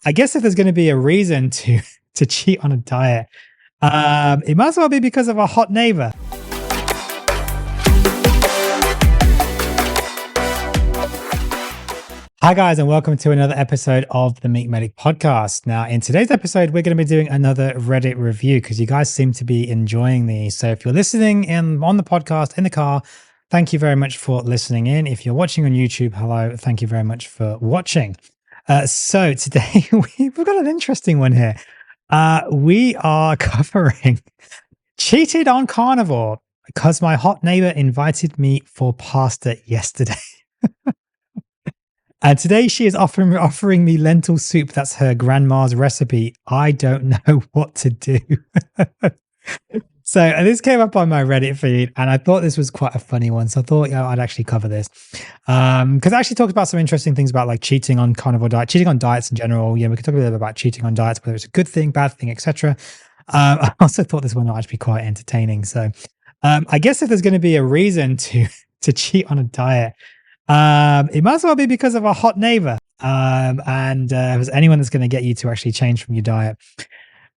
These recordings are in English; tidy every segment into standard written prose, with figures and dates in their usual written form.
I guess if there's going to be a reason to to cheat on a diet, it might as well be because of a hot neighbor. Hi guys, and welcome to another episode of the Metabolic podcast. Now, in today's episode, we're going to be doing another Reddit review because you guys seem to be enjoying these. So if you're listening on the podcast in the car, thank you very much for listening in. If you're watching on YouTube, hello, thank you very much for watching. So today we've got an interesting one here. We are covering cheated on carnivore because my hot neighbor invited me for pasta yesterday. And today she is offering me lentil soup. That's her grandma's recipe. I don't know what to do. So this came up on my Reddit feed and I thought this was quite a funny one. So I thought I'd actually cover this. Because I actually talked about some interesting things about like cheating on carnivore diet, cheating on diets in general. Yeah, we could talk a little bit about cheating on diets, whether it's a good thing, bad thing, etc. I also thought this one might actually be quite entertaining. So I guess if there's going to be a reason to cheat on a diet, it might as well be because of a hot neighbor. If there's anyone that's going to get you to actually change from your diet,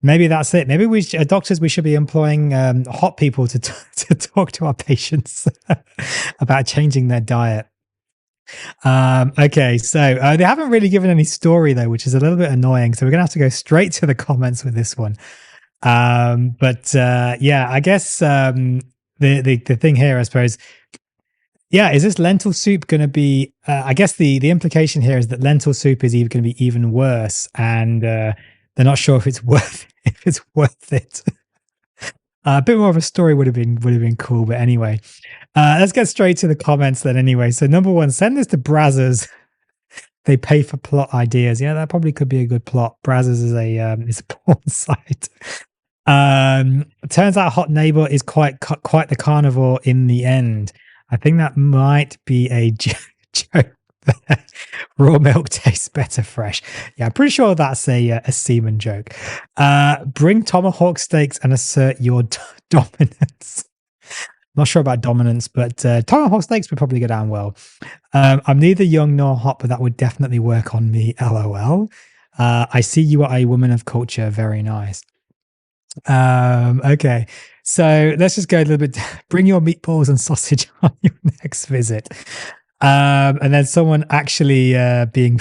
maybe that's it. Maybe we, doctors, we should be employing hot people to talk to our patients about changing their diet. Okay, so they haven't really given any story though, which is a little bit annoying. So we're gonna have to go straight to the comments with this one. Yeah, I guess the thing here, I suppose. Yeah, is this lentil soup going to be? I guess the implication here is that lentil soup is even going to be even worse, and they're not sure if it's worth it. A bit more of a story would have been cool, but anyway, let's get straight to the comments then. Anyway, so number one, send this to Brazzers. They pay for plot ideas. Yeah, that probably could be a good plot. Brazzers is a porn site. Turns out Hot Neighbor is quite the carnivore in the end. I think that might be a joke. Raw milk tastes better fresh. Yeah, I'm pretty sure that's a semen joke. Bring tomahawk steaks and assert your dominance. Not sure about dominance, but tomahawk steaks would probably go down well. I'm neither young nor hot, but that would definitely work on me. LOL. I see you are a woman of culture. Very nice. Okay. So let's just go a little bit. Bring your meatballs and sausage on your next visit. And then someone actually being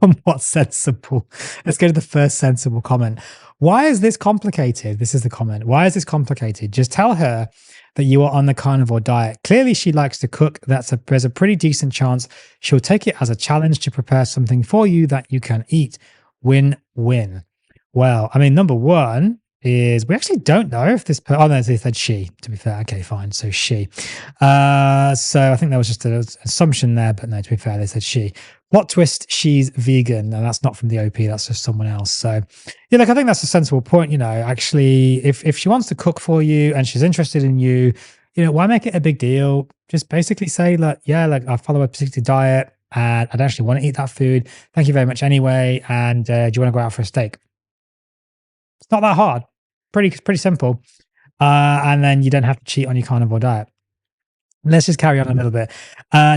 somewhat sensible. Let's go to the first sensible comment. Why is this complicated? This is the comment. Why is this complicated? Just tell her that you are on the carnivore diet. Clearly, she likes to cook. There's a pretty decent chance she'll take it as a challenge to prepare something for you that you can eat. Win-win. Well, I mean, number one is we actually don't know if this oh no, they said she, to be fair. Okay, fine. So she. So I think that was just an assumption there, but no, to be fair, they said she. Plot twist, she's vegan, and that's not from the OP, that's just someone else. So yeah, like I think that's a sensible point, actually, if she wants to cook for you and she's interested in you, why make it a big deal? Just basically say like, yeah, like I follow a particular diet and I don't actually want to eat that food. Thank you very much anyway. And do you want to go out for a steak? It's not that hard. Pretty simple. And then you don't have to cheat on your carnivore diet. Let's just carry on a little bit.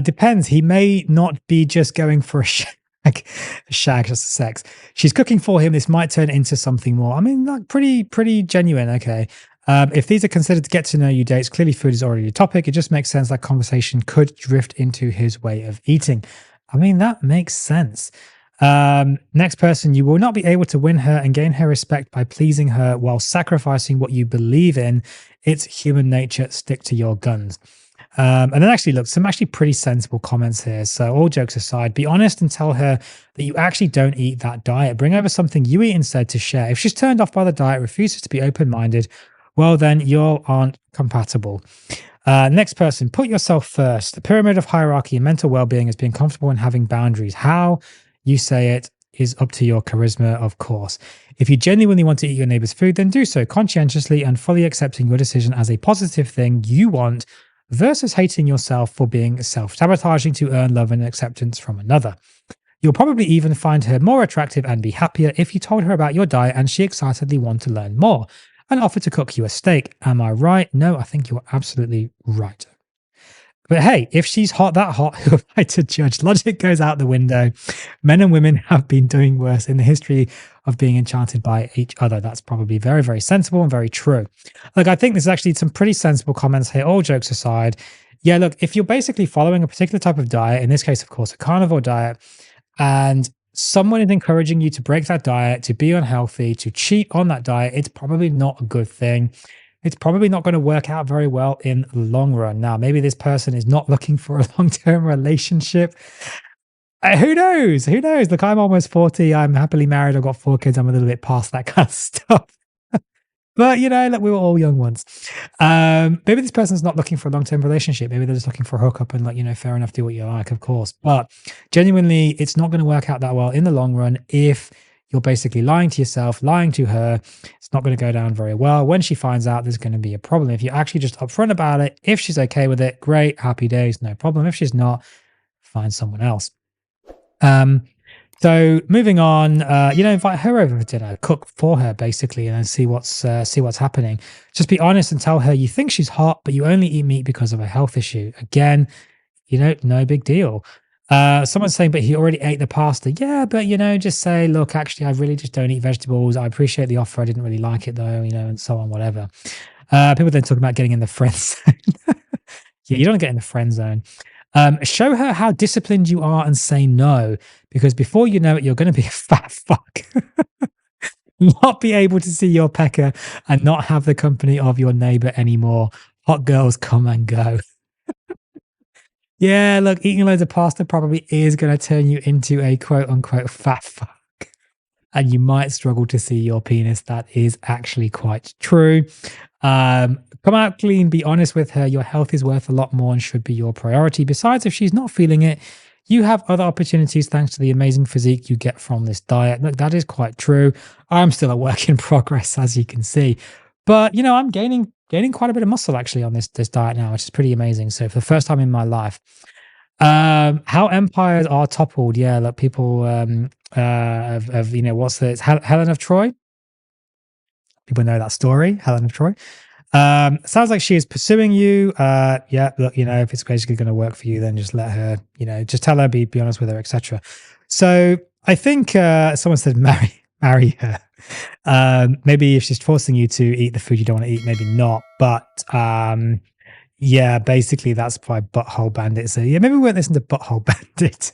Depends. He may not be just going for a shag, just sex. She's cooking for him. This might turn into something more. I mean, like pretty genuine. Okay. If these are considered to get to know you dates, clearly food is already a topic. It just makes sense that conversation could drift into his way of eating. I mean, that makes sense. Next person, you will not be able to win her and gain her respect by pleasing her while sacrificing what you believe in. It's human nature. Stick to your guns. And then actually, look, some actually pretty sensible comments here. So all jokes aside, be honest and tell her that you actually don't eat that diet. Bring over something you eat instead to share. If she's turned off by the diet, refuses to be open-minded, well, then you aren't compatible. Next person, put yourself first. The pyramid of hierarchy and mental well-being is being comfortable and having boundaries. How you say it is up to your charisma, of course. If you genuinely want to eat your neighbor's food, then do so conscientiously and fully accepting your decision as a positive thing you want versus hating yourself for being self-sabotaging to earn love and acceptance from another. You'll probably even find her more attractive and be happier if you told her about your diet and she excitedly want to learn more and offer to cook you a steak. Am I right? No, I think you're absolutely right. But hey, if she's that hot, who am I to judge? Logic goes out the window. Men and women have been doing worse in the history of being enchanted by each other. That's probably very, very sensible and very true. Look, I think there's actually some pretty sensible comments here, all jokes aside. Yeah, look, if you're basically following a particular type of diet, in this case, of course, a carnivore diet, and someone is encouraging you to break that diet, to be unhealthy, to cheat on that diet, it's probably not a good thing. It's probably not going to work out very well in the long run. Now, maybe this person is not looking for a long-term relationship. Who knows? Who knows? Look, I'm almost 40. I'm happily married. I've got 4 kids. I'm a little bit past that kind of stuff. But, look, we were all young once. Maybe this person's not looking for a long-term relationship. Maybe they're just looking for a hookup and, fair enough, do what you like, of course. But genuinely, it's not going to work out that well in the long run if you're basically lying to yourself, lying to her. It's not going to go down very well. When she finds out, there's going to be a problem. If you're actually just upfront about it, if she's okay with it, great, happy days, no problem. If she's not, find someone else. So moving on, invite her over for dinner, cook for her basically, and then see what's happening. Just be honest and tell her you think she's hot, but you only eat meat because of a health issue. Again, no big deal. Someone's saying, but he already ate the pasta. Yeah, but just say, look, actually, I really just don't eat vegetables. I appreciate the offer. I didn't really like it though, and so on, whatever. People then talk about getting in the friend zone. Yeah, you don't get in the friend zone. Show her how disciplined you are and say no, because before you know it, you're going to be a fat fuck. Not be able to see your pecker and not have the company of your neighbor anymore. Hot girls come and go. Yeah, look, eating loads of pasta probably is going to turn you into a quote unquote fat fuck. And you might struggle to see your penis. That is actually quite true. Come out clean, be honest with her. Your health is worth a lot more and should be your priority. Besides, if she's not feeling it, you have other opportunities thanks to the amazing physique you get from this diet. Look, that is quite true. I'm still a work in progress, as you can see. But, I'm gaining quite a bit of muscle actually on this diet now, which is pretty amazing. So for the first time in my life. How empires are toppled. Yeah, look, people what's the Helen of Troy? People know that story, Helen of Troy. Sounds like she is pursuing you. Yeah, look, if it's basically going to work for you, then just let her, just tell her, be honest with her, etc. So I think someone said marry her. Maybe if she's forcing you to eat the food you don't want to eat, maybe not. But yeah, basically that's by Butthole Bandit. So yeah, maybe we won't listen to Butthole Bandit.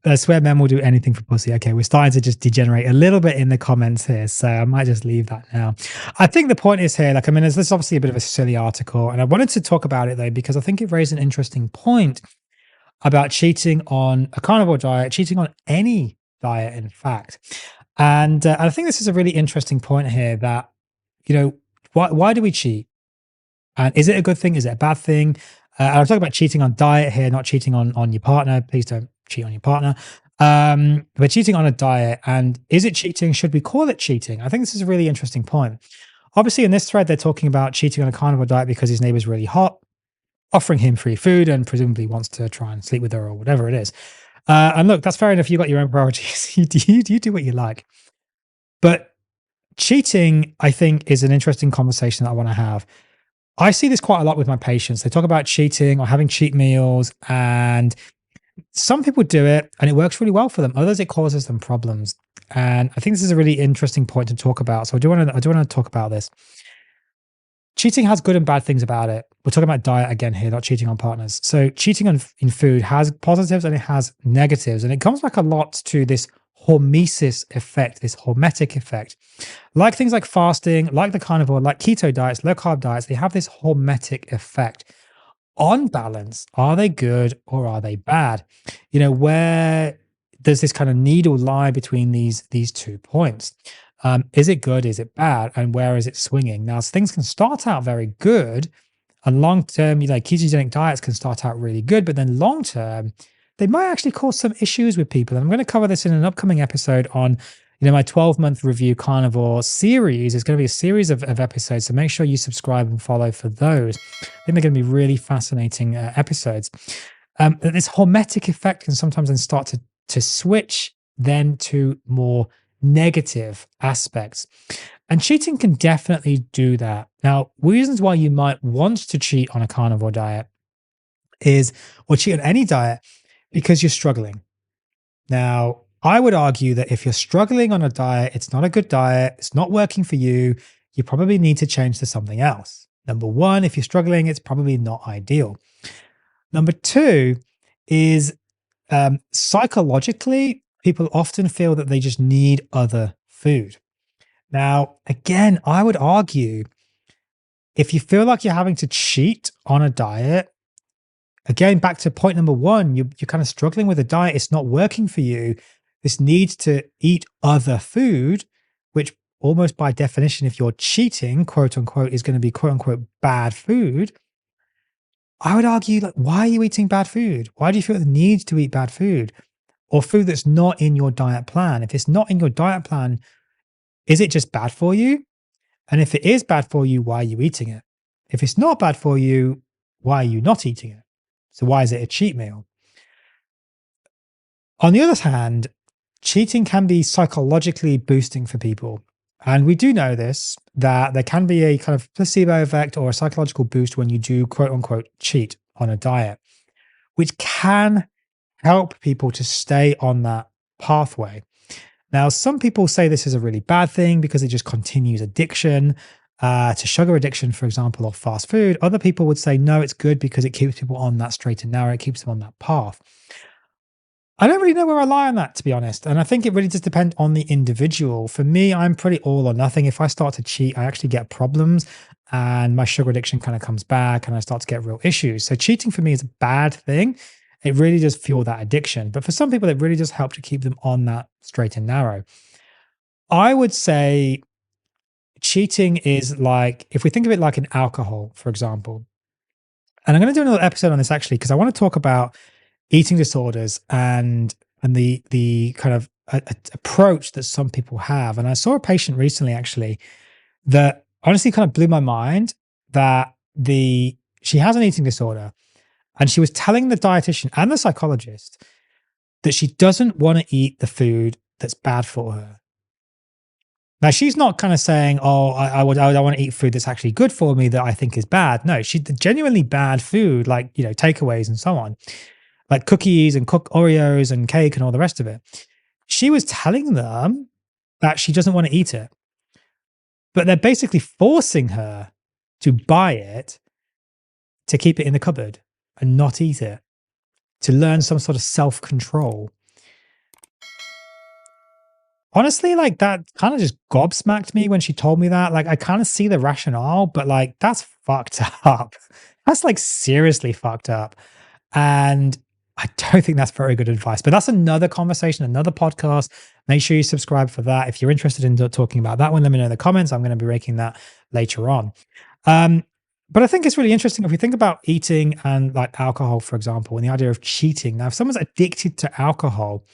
I swear men will do anything for pussy. Okay, we're starting to just degenerate a little bit in the comments here, so I might just leave that now. I think the point is here, this is obviously a bit of a silly article, and I wanted to talk about it though, because I think it raised an interesting point about cheating on a carnivore diet, cheating on any diet, in fact. And I think this is a really interesting point here that, why do we cheat? And is it a good thing? Is it a bad thing? I'm talking about cheating on diet here, not cheating on your partner. Please don't cheat on your partner. But cheating on a diet, and is it cheating? Should we call it cheating? I think this is a really interesting point. Obviously, in this thread, they're talking about cheating on a carnivore diet because his neighbor's really hot, offering him free food and presumably wants to try and sleep with her or whatever it is. And look, that's fair enough. You got your own priorities. you do what you like. But cheating, I think, is an interesting conversation that I want to have. I see this quite a lot with my patients. They talk about cheating or having cheat meals, and some people do it and it works really well for them. Others, it causes them problems. And I think this is a really interesting point to talk about. So I do want to talk about this. Cheating has good and bad things about it. We're talking about diet again here, not cheating on partners. So cheating in food has positives and it has negatives. And it comes back a lot to this hormesis effect, this hormetic effect. Like things like fasting, like the carnivore, like keto diets, low carb diets, they have this hormetic effect. On balance, are they good or are they bad? Where does this kind of needle lie between these 2 points? Is it good? Is it bad? And where is it swinging? Now, things can start out very good, and long-term, ketogenic diets can start out really good, but then long-term, they might actually cause some issues with people. And I'm going to cover this in an upcoming episode on, my 12-month review carnivore series. It's going to be a series of episodes, so make sure you subscribe and follow for those. I think they're going to be really fascinating episodes. This hormetic effect can sometimes then start to switch then to more negative aspects. And cheating can definitely do that. Now, reasons why you might want to cheat on a carnivore diet. or cheat on any diet because you're struggling. Now, I would argue that if you're struggling on a diet, it's not a good diet, it's not working for you, you probably need to change to something else. Number one, if you're struggling, it's probably not ideal. Number two is psychologically, people often feel that they just need other food. Now, again, I would argue if you feel like you're having to cheat on a diet, again, back to point number one, you're kind of struggling with a diet, it's not working for you. This need to eat other food, which almost by definition, if you're cheating, quote unquote, is going to be quote unquote bad food. I would argue, like, why are you eating bad food? Why do you feel the need to eat bad food or food that's not in your diet plan? If it's not in your diet plan, is it just bad for you? And if it is bad for you, why are you eating it? If it's not bad for you, why are you not eating it? So why is it a cheat meal? On the other hand, cheating can be psychologically boosting for people. And we do know this, that there can be a kind of placebo effect or a psychological boost when you do quote unquote cheat on a diet, which can help people to stay on that pathway. Now, some people say this is a really bad thing because it just continues addiction to sugar addiction, for example, or fast food. Other people would say, no, it's good because it keeps people on that straight and narrow. It keeps them on that path. I don't really know where I lie on that, to be honest. And I think it really does depend on the individual. For me, I'm pretty all or nothing. If I start to cheat, I actually get problems and my sugar addiction kind of comes back and I start to get real issues. So cheating for me is a bad thing. It really does fuel that addiction. But for some people, it really does help to keep them on that straight and narrow. I would say cheating is like, if we think of it like an alcohol, for example, and I'm going to do another episode on this actually, because I want to talk about eating disorders and the kind of approach that some people have. And I saw a patient recently actually that honestly kind of blew my mind that she has an eating disorder and she was telling the dietitian and the psychologist that she doesn't want to eat the food that's bad for her. Now, she's not kind of saying, oh, I want to eat food that's actually good for me that I think is bad. No, she's genuinely bad food, like, takeaways and so on, like cookies and Oreos and cake and all the rest of it. She was telling them that she doesn't want to eat it, but they're basically forcing her to buy it to keep it in the cupboard and not eat it, to learn some sort of self-control. Honestly, like that kind of just gobsmacked me when she told me that. Like, I kind of see the rationale, but like, that's fucked up. That's like seriously fucked up. And I don't think that's very good advice, but that's another conversation, another podcast. Make sure you subscribe for that. If you're interested in talking about that one, let me know in the comments. I'm going to be raking that later on. But I think it's really interesting if we think about eating and like alcohol, for example, and the idea of cheating. Now, if someone's addicted to alcohol,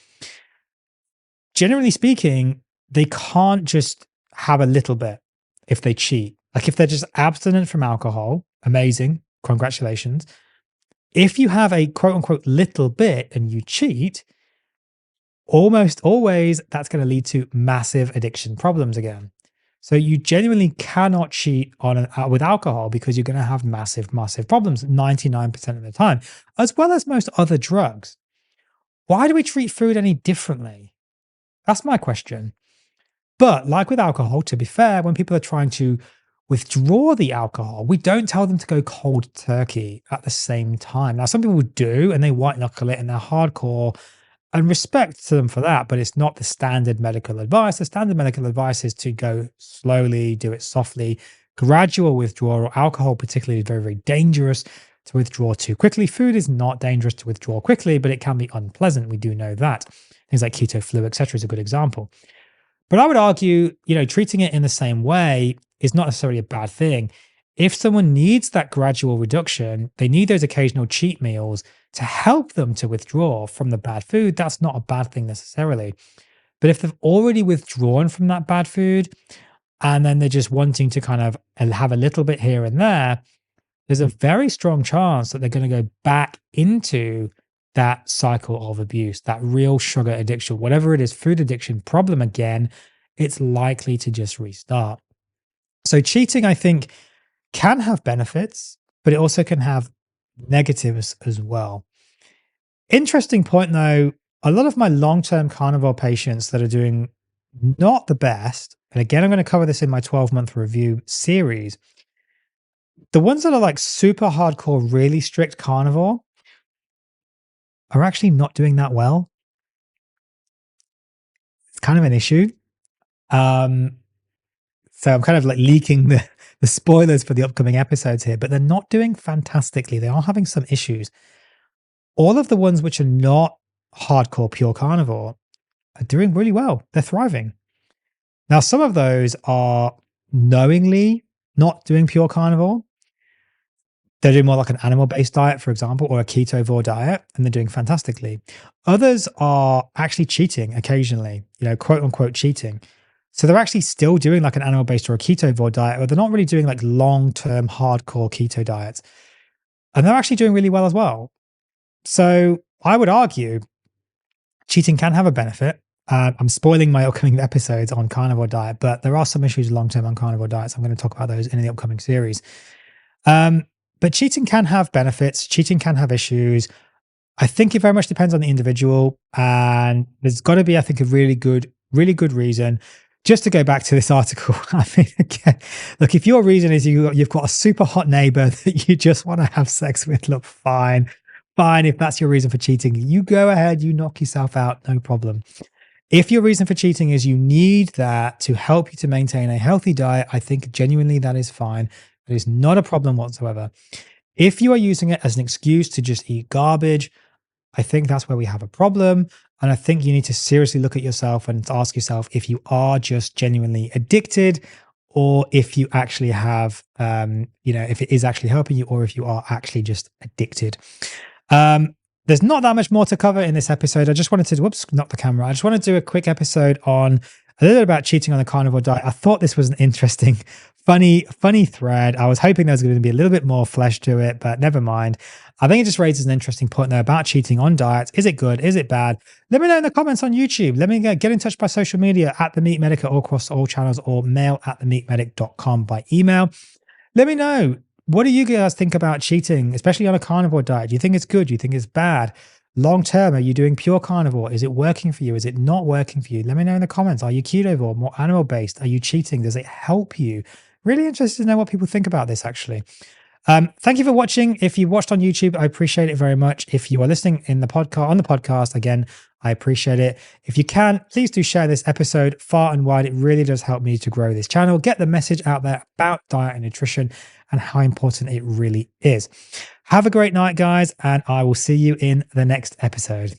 generally speaking, they can't just have a little bit if they cheat. Like if they're just abstinent from alcohol, amazing, congratulations. If you have a quote unquote little bit and you cheat, almost always that's going to lead to massive addiction problems again. So you genuinely cannot cheat with alcohol because you're going to have massive, massive problems 99% of the time, as well as most other drugs. Why do we treat food any differently? That's my question. But like with alcohol, to be fair, when people are trying to withdraw the alcohol, we don't tell them to go cold turkey at the same time. Now, some people do, and they white knuckle it and they're hardcore, and respect to them for that, but it's not the standard medical advice. The standard medical advice is to go slowly, do it softly, gradual withdrawal. Alcohol particularly is very, very dangerous to withdraw too quickly. Food is not dangerous to withdraw quickly, but it can be unpleasant. We do know that. Things like keto flu, etc., is a good example. But I would argue, treating it in the same way is not necessarily a bad thing. If someone needs that gradual reduction, they need those occasional cheat meals to help them to withdraw from the bad food. That's not a bad thing necessarily. But if they've already withdrawn from that bad food and then they're just wanting to kind of have a little bit here and there, there's a very strong chance that they're going to go back into that cycle of abuse, that real sugar addiction, whatever it is, food addiction problem again, it's likely to just restart. So cheating, I think, can have benefits, but it also can have negatives as well. Interesting point though, a lot of my long-term carnivore patients that are doing not the best, and again, I'm going to cover this in my 12-month review series, the ones that are like super hardcore, really strict carnivore are actually not doing that well. It's kind of an issue. Um, so I'm kind of like leaking the spoilers for the upcoming episodes here, but they're not doing fantastically. They are having some issues. All of the ones which are not hardcore pure carnivore are doing really well. They're thriving. Now, some of those are knowingly not doing pure carnivore. They're doing more like an animal-based diet, for example, or a ketovore diet, and they're doing fantastically. Others are actually cheating occasionally, quote unquote cheating. So they're actually still doing like an animal-based or a ketovore diet, but they're not really doing like long-term hardcore keto diets. And they're actually doing really well as well. So I would argue cheating can have a benefit. I'm spoiling my upcoming episodes on carnivore diet, but there are some issues long-term on carnivore diets. I'm going to talk about those in the upcoming series. But cheating can have benefits. Cheating can have issues. I think it very much depends on the individual. And there's got to be, I think, a really good reason. Just to go back to this article, I mean, again, look, if your reason is you've got a super hot neighbor that you just want to have sex with, look, fine. If that's your reason for cheating, you go ahead, you knock yourself out, no problem. If your reason for cheating is you need that to help you to maintain a healthy diet, I think genuinely that is fine. It is not a problem whatsoever. If you are using it as an excuse to just eat garbage, I think that's where we have a problem. And I think you need to seriously look at yourself and ask yourself if you are just genuinely addicted, or if you actually have, if it is actually helping you, or if you are actually just addicted. There's not that much more to cover in this episode. I just wanted to, knock the camera. I just want to do a quick episode on a little bit about cheating on the carnivore diet. I thought this was an interesting, funny thread. I was hoping there was going to be a little bit more flesh to it, but never mind. I think it just raises an interesting point there about cheating on diets. Is it good? Is it bad? Let me know in the comments on YouTube. Let me get in touch by social media at The Meat Medic or across all channels, or mail@themeatmedic.com by email. Let me know. What do you guys think about cheating, especially on a carnivore diet? Do you think it's good? Do you think it's bad? Long term, are you doing pure carnivore? Is it working for you? Is it not working for you? Let me know in the comments. Are you ketovore, more animal based? Are you cheating? Does it help you? Really interested to know what people think about this, actually. Thank you for watching. If you watched on YouTube, I appreciate it very much. If you are listening on the podcast, again, I appreciate it. If you can, please do share this episode far and wide. It really does help me to grow this channel, get the message out there about diet and nutrition and how important it really is. Have a great night, guys, and I will see you in the next episode.